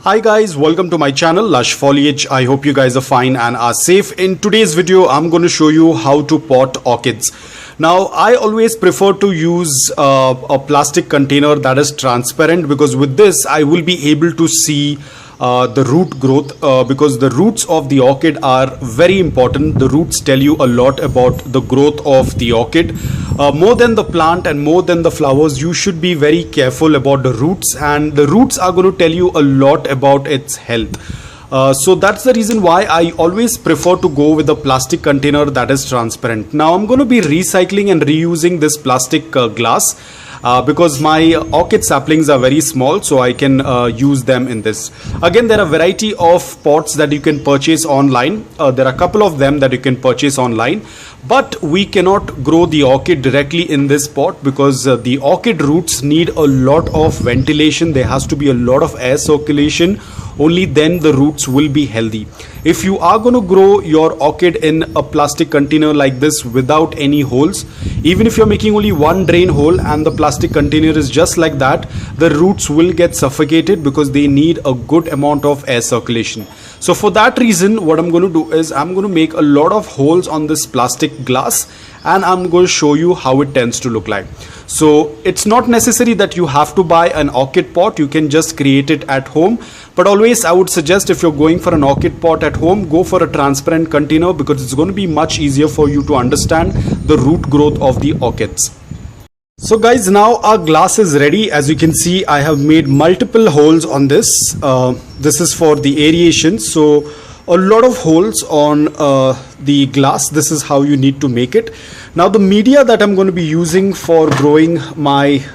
Hi guys, welcome to my channel Lush Foliage. I hope you guys are fine and are safe. In today's video, I'm going to show you how to pot orchids. Now, I always prefer to use a plastic container that is transparent, because with this I will be able to see the root growth, because the roots of the orchid are very important. The roots tell you a lot about the growth of the orchid. More than the plant and more than the flowers, you should be very careful about the roots, and the roots are going to tell you a lot about its health. So that's the reason why I always prefer to go with a plastic container that is transparent. Now I'm going to be recycling and reusing this plastic glass. Because my orchid saplings are very small, so I can use them in this. Again, there are a variety of pots that you can purchase online. There are a couple of them that you can purchase online, but we cannot grow the orchid directly in this pot, because the orchid roots need a lot of ventilation. There has to be a lot of air circulation. Only then the roots will be healthy. If you are going to grow your orchid in a plastic container like this without any holes, even if you're making only one drain hole and the plastic container is just like that, the roots will get suffocated because they need a good amount of air circulation. So for that reason, what I'm going to do is I'm going to make a lot of holes on this plastic glass, and I'm going to show you how it tends to look like. So it's not necessary that you have to buy an orchid pot. You can just create it at home. But always I would suggest, if you're going for an orchid pot at home, go for a transparent container, because it's going to be much easier for you to understand the root growth of the orchids. So guys, now our glass is ready. As you can see, I have made multiple holes on this. This is for the aeration. So a lot of holes on the glass. This is how you need to make it. Now the media that I'm going to be using for growing my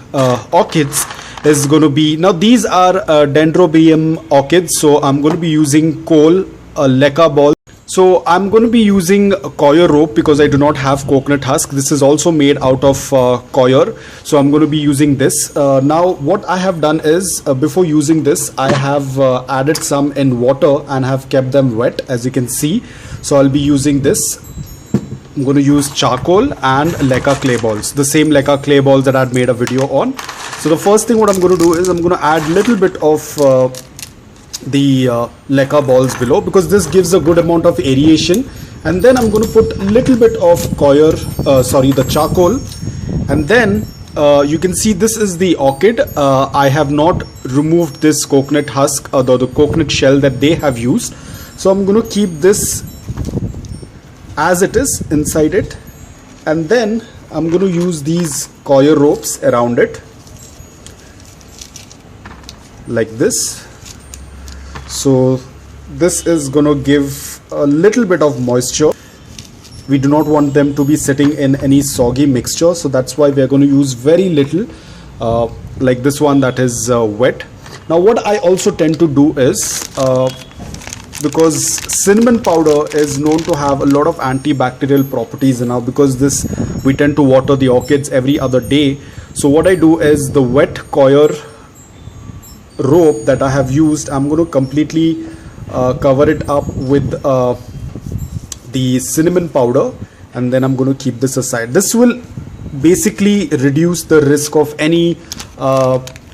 orchids is going to be, now these are Dendrobium orchids, so I'm going to be using coal, leca ball. So I'm going to be using coir rope because I do not have coconut husk. This is also made out of coir, so I'm going to be using this. Now what I have done is, before using this, I have added some in water and have kept them wet, as you can see. So I'll be using this. I'm going to use charcoal and leca clay balls, the same leca clay balls that I had made a video on. So the first thing what I'm going to do is I'm going to add a little bit of the leca balls below, because this gives a good amount of aeration. And then I'm going to put a little bit of the charcoal. And then you can see this is the orchid. I have not removed this coconut husk, or the coconut shell that they have used. So I'm going to keep this as it is inside it, and then I'm going to use these coir ropes around it like this. So this is going to give a little bit of moisture. We do not want them to be sitting in any soggy mixture, so that's why we are going to use very little, like this one that is wet. Now what I also tend to do is, because cinnamon powder is known to have a lot of antibacterial properties now, because this we tend to water the orchids every other day. So what I do is, the wet coir rope that I have used, I'm going to completely cover it up with the cinnamon powder, and then I'm going to keep this aside. This will basically reduce the risk of any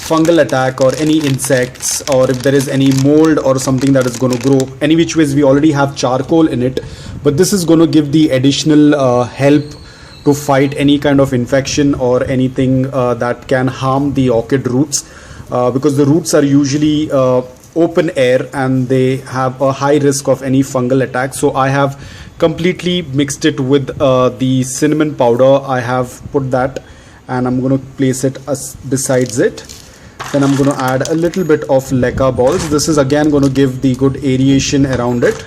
fungal attack or any insects, or if there is any mold or something that is going to grow. Any which ways, we already have charcoal in it, but this is going to give the additional help to fight any kind of infection or anything that can harm the orchid roots, because the roots are usually open air and they have a high risk of any fungal attack. So I have completely mixed it with the cinnamon powder. I have put that, and I'm going to place it besides it. Then I'm going to add a little bit of leca balls. This is again going to give the good aeration around it.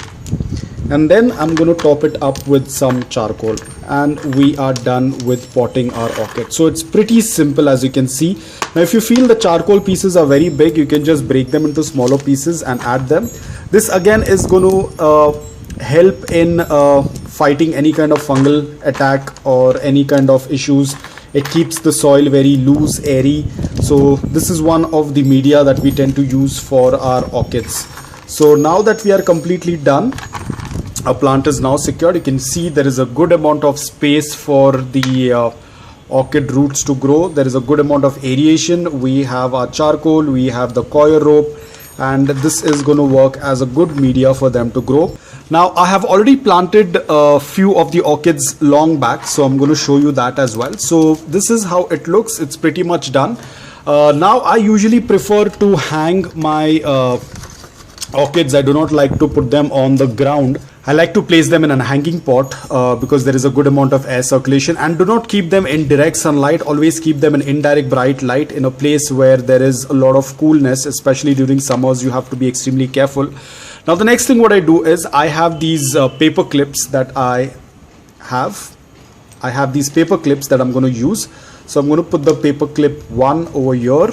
And then I'm going to top it up with some charcoal, and we are done with potting our orchid. So it's pretty simple, as you can see. Now if you feel the charcoal pieces are very big, you can just break them into smaller pieces and add them. This again is going to help in fighting any kind of fungal attack or any kind of issues. It keeps the soil very loose, airy. So this is one of the media that we tend to use for our orchids. So now that we are completely done, our plant is now secured. You can see there is a good amount of space for the orchid roots to grow. There is a good amount of aeration. We have our charcoal, we have the coir rope, and this is going to work as a good media for them to grow. Now I have already planted a few of the orchids long back, so I'm going to show you that as well. So this is how it looks. It's pretty much done. Now I usually prefer to hang my orchids. I do not like to put them on the ground. I like to place them in a hanging pot because there is a good amount of air circulation, and do not keep them in direct sunlight. Always keep them in indirect bright light in a place where there is a lot of coolness, especially during summers. You have to be extremely careful. Now the next thing what I do is I have these paper clips that I have these paper clips that I'm going to use. So I'm going to put the paper clip 1 over here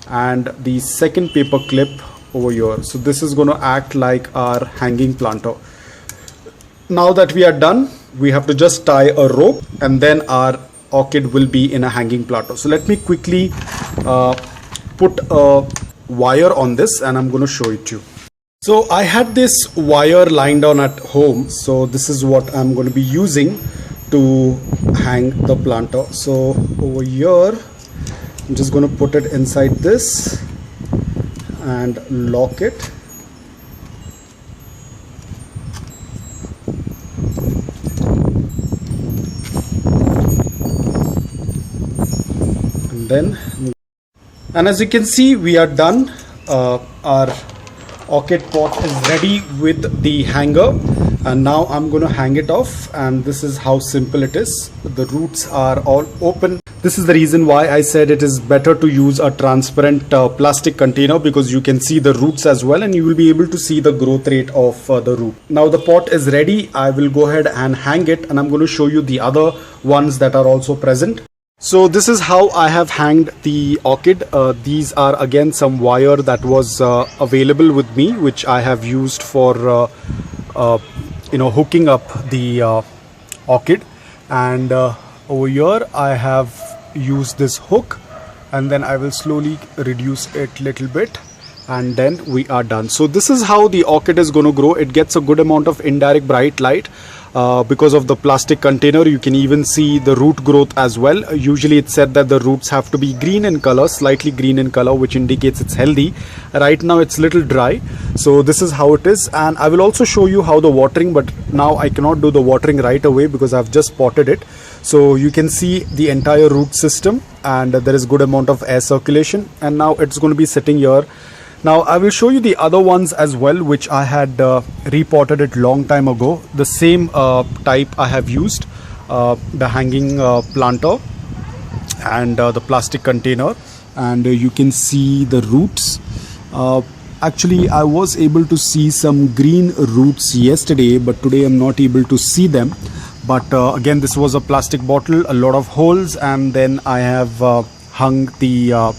and the second paper clip over here. So this is going to act like our hanging planter. Now that we are done, we have to just tie a rope and then our orchid will be in a hanging planter. So let me quickly put a wire on this and I'm going to show it to you. So I had this wire lying down at home, so this is what I'm going to be using to hang the planter. So over here I'm just going to put it inside this and lock it. And as you can see, we are done. Our orchid pot is ready with the hanger, and now I'm going to hang it off, and this is how simple it is. The roots are all open. This is the reason why I said it is better to use a transparent plastic container, because you can see the roots as well and you will be able to see the growth rate of the root. Now the pot is ready. I will go ahead and hang it, and I'm going to show you the other ones that are also present. So this is how I have hanged the orchid. These are again some wire that was available with me, which I have used for hooking up the orchid. And over here I have used this hook, and then I will slowly reduce it little bit, and then we are done. So this is how the orchid is going to grow. It gets a good amount of indirect bright light. Because of the plastic container, you can even see the root growth as well. Usually it's said that the roots have to be green in color, slightly green in color, which indicates it's healthy. Right now it's little dry, so this is how it is. And I will also show you how the watering, but now I cannot do the watering right away because I've just potted it. So you can see the entire root system, and there is good amount of air circulation, and now it's going to be sitting here. Now I will show you the other ones as well, which I had repotted it long time ago. The same type I have used, the hanging planter and the plastic container, and you can see the roots. Actually I was able to see some green roots yesterday, but today I'm not able to see them. But again, this was a plastic bottle, a lot of holes, and then I have hung the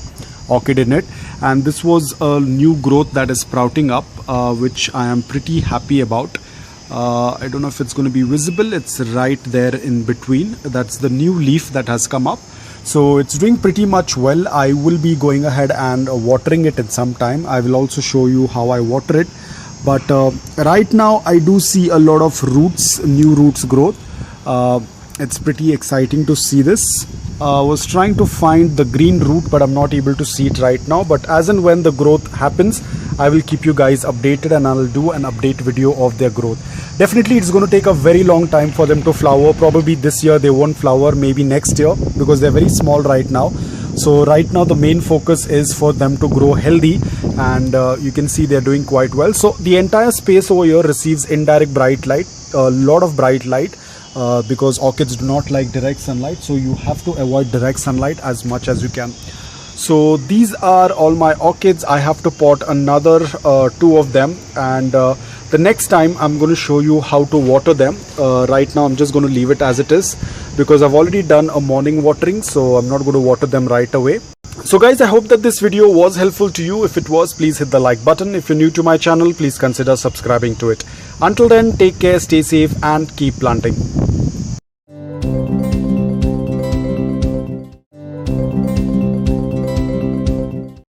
orchid in it, and this was a new growth that is sprouting up, which I am pretty happy about. I don't know if it's going to be visible. It's right there in between. That's the new leaf that has come up, so it's doing pretty much well. I will be going ahead and watering it in some time. I will also show you how I water it, but right now I do see a lot of roots, new roots growth. It's pretty exciting to see this. I was trying to find the green root, but I'm not able to see it right now. But as and when the growth happens, I will keep you guys updated, and I'll do an update video of their growth. Definitely it's going to take a very long time for them to flower. Probably this year they won't flower, maybe next year, because they're very small right now. So right now the main focus is for them to grow healthy, and you can see they're doing quite well. So the entire space over here receives indirect bright light, a lot of bright light. Because orchids do not like direct sunlight, so you have to avoid direct sunlight as much as you can. So these are all my orchids. I have to pot another 2 of them, and the next time I'm going to show you how to water them. Right now I'm just going to leave it as it is, because I've already done a morning watering, so I'm not going to water them right away. So guys, I hope that this video was helpful to you. If it was, please hit the like button. If you're new to my channel, please consider subscribing to it. Until then, take care, stay safe, and keep planting.